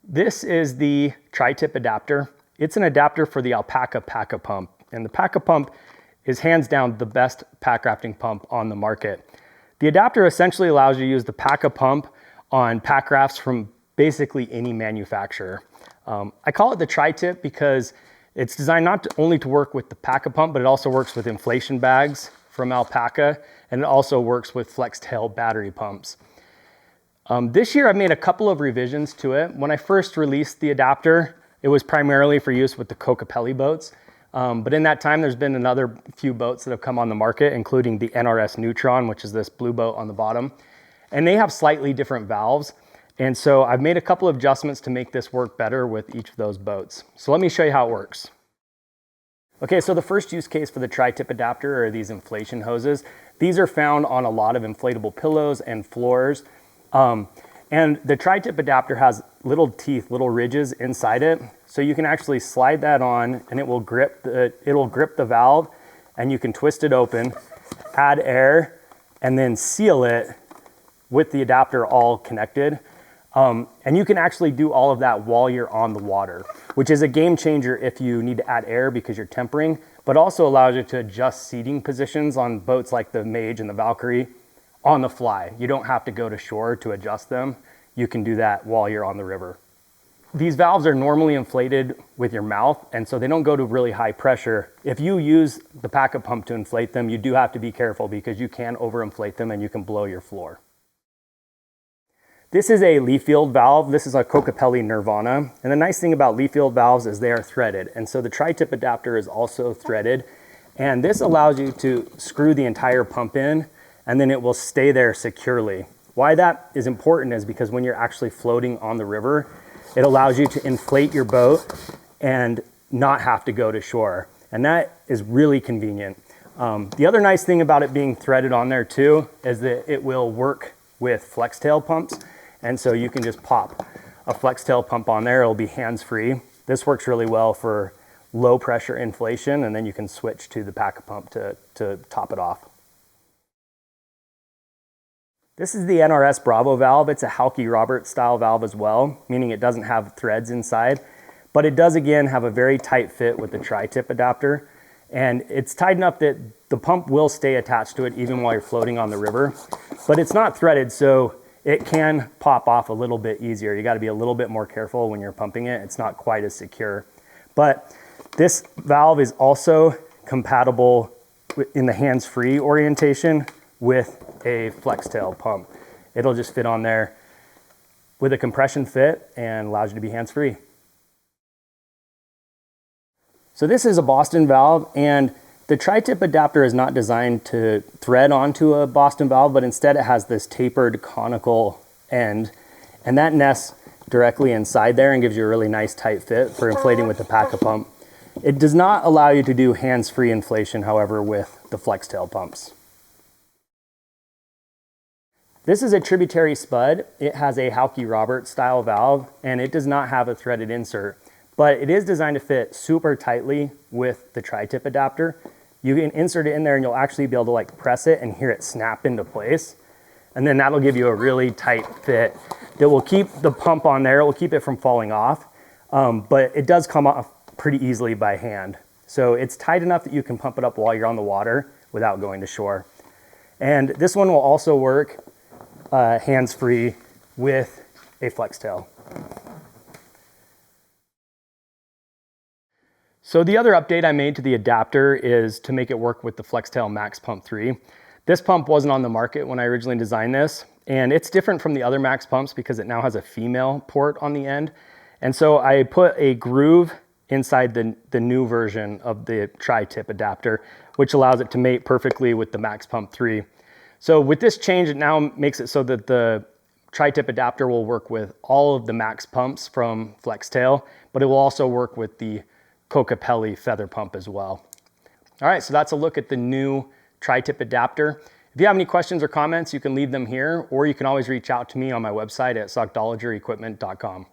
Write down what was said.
This is the tri-tip adapter. It's an adapter for the Alpacka Pack-A-Pump, and the Pack-A-Pump is hands down the best pack rafting pump on the market. The adapter essentially allows you to use the Pack-A-Pump on pack rafts from basically any manufacturer. I call it the tri-tip because it's designed not only to work with the Pack-A-Pump, but it also works with inflation bags from Alpacka, and it also works with Flextail battery pumps. This year I've made a couple of revisions to it. When I first released the adapter, it was primarily for use with the compatibility boats. But in that time, there's been another few boats that have come on the market, including the NRS Neutron, which is this blue boat on the bottom. And they have slightly different valves. And so I've made a couple of adjustments to make this work better with each of those boats. So let me show you how it works. Okay, so the first use case for the tri-tip adapter are these inflation hoses. These are found on a lot of inflatable pillows and floors. And the tri-tip adapter has little teeth, little ridges inside it. So you can actually slide that on and it will grip the valve, and you can twist it open, add air, and then seal it with the adapter all connected. And you can actually do all of that while you're on the water, which is a game changer if you need to add air because you're tempering, but also allows you to adjust seating positions on boats like the Mage and the Valkyrie on the fly. You don't have to go to shore to adjust them. You can do that while you're on the river. These valves are normally inflated with your mouth, and so they don't go to really high pressure. If you use the Pack-A-Pump to inflate them, you do have to be careful because you can overinflate them and you can blow your floor. This is a Leafield valve. This is a compatibility Nirvana. And the nice thing about Leafield valves is they are threaded. And so the tri-tip adapter is also threaded. And this allows you to screw the entire pump in, and then it will stay there securely. Why that is important is because when you're actually floating on the river, it allows you to inflate your boat and not have to go to shore. And that is really convenient. The other nice thing about it being threaded on there too is that it will work with Flextail pumps. And so you can just pop a Flextail pump on there. It'll be hands-free. This works really well for low pressure inflation, and then you can switch to the Pack-A-Pump to top it off. This is the NRS Bravo valve. It's a Halkey Roberts style valve as well, meaning it doesn't have threads inside, but it does again have a very tight fit with the tri-tip adapter. And it's tight enough that the pump will stay attached to it even while you're floating on the river, but it's not threaded, so it can pop off a little bit easier. You gotta be a little bit more careful when you're pumping it. It's not quite as secure. But this valve is also compatible in the hands-free orientation with a Flextail pump. It'll just fit on there with a compression fit and allows you to be hands-free. So this is a Boston valve, and the tri-tip adapter is not designed to thread onto a Boston valve, but instead it has this tapered conical end, and that nests directly inside there and gives you a really nice tight fit for inflating with the Pack-A-Pump. It does not allow you to do hands-free inflation, however, with the Flextail pumps. This is a tributary spud. It has a Halkey Roberts style valve, and it does not have a threaded insert, but it is designed to fit super tightly with the tri-tip adapter. You can insert it in there and you'll actually be able to like press it and hear it snap into place. And then that'll give you a really tight fit that will keep the pump on there. It will keep it from falling off, but it does come off pretty easily by hand. So it's tight enough that you can pump it up while you're on the water without going to shore. And this one will also work hands-free with a Flextail. So the other update I made to the adapter is to make it work with the Flextail Max Pump 3. This pump wasn't on the market when I originally designed this, and it's different from the other Max pumps because it now has a female port on the end. And so I put a groove inside the new version of the tri-tip adapter, which allows it to mate perfectly with the Max Pump 3. So with this change, it now makes it so that the tri-tip adapter will work with all of the Max pumps from Flextail, but it will also work with the compatibility feather pump as well. All right, so that's a look at the new tri-tip adapter. If you have any questions or comments, you can leave them here, or you can always reach out to me on my website at sockdolagerequipment.com.